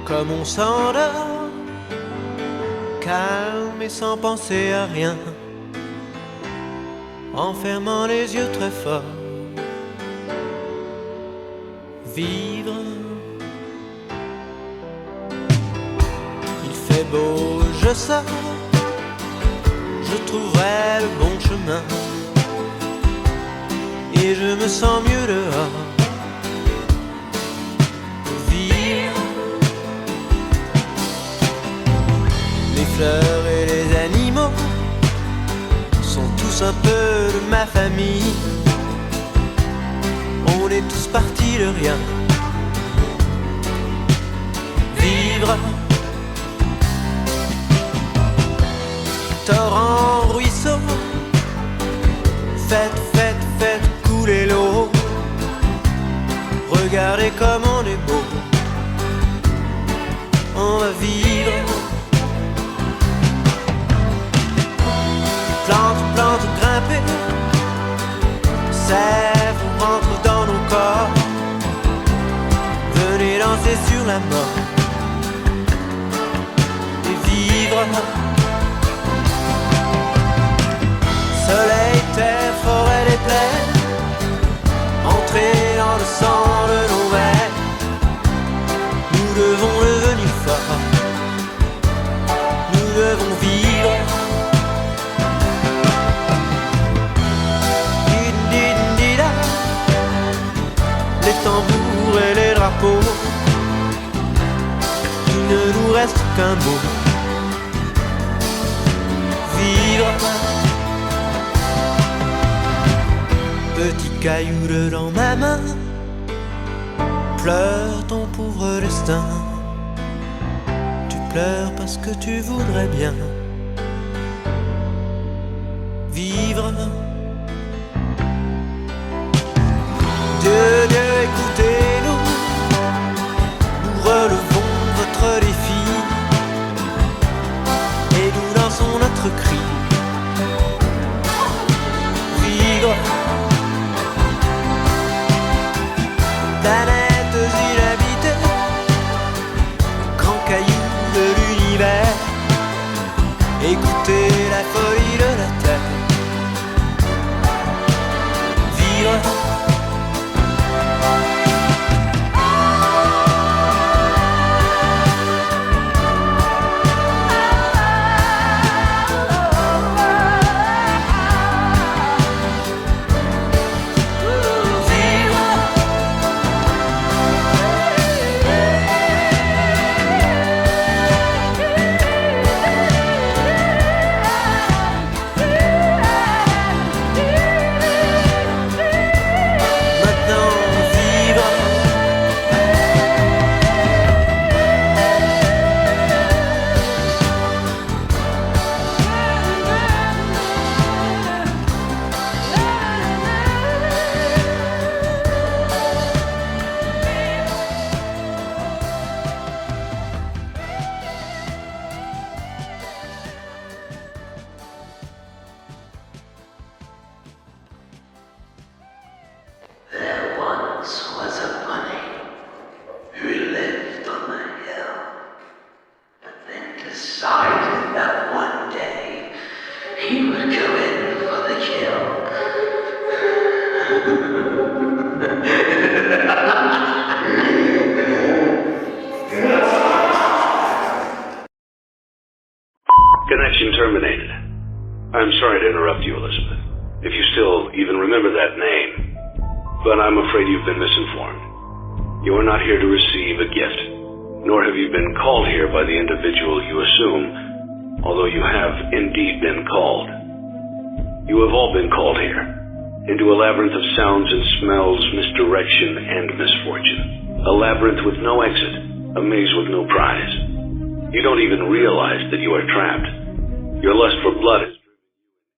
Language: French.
Comme on s'endort, calme et sans penser à rien, en fermant les yeux très fort. Vivre. Il fait beau, je sors, je trouverai le bon chemin, et je me sens mieux dehors. Vivre. Les fleurs et les animaux sont tous un peu de ma famille. On est tous partis de rien. Vivre. Torrent, ruisseau, faites, faites, faites couler l'eau. Regardez comme on est beau. On va vivre. Plante, plante, grimper, sève rentre dans nos corps. Venez danser sur la mort et vivre. Soleil, terre, forêt, les plaines, entrer dans le sang de nos veines. Nous devons devenir forts. Nous devons vivre. Les tambours et les drapeaux, il ne nous reste qu'un mot. Vivre. Petit caillou dans ma main, pleure ton pauvre destin. Tu pleures parce que tu voudrais bien vivre. Dieu, Dieu, écoutez-nous, nous relevons votre défi et nous lançons notre cri. Vivre. Planètes inhabitées, grands cailloux de l'univers, écoutez la folie de la terre. Vivre. Connection terminated. I'm sorry to interrupt you, Elizabeth, if you still even remember that name, but I'm afraid you've been misinformed. You are not here to receive a gift, nor have you been called here by the individual you assume, although you have indeed been called. You have all been called here, into a labyrinth of sounds and smells, misdirection and misfortune. A labyrinth with no exit, a maze with no prize. You don't even realize that you are trapped. Your lust for blood is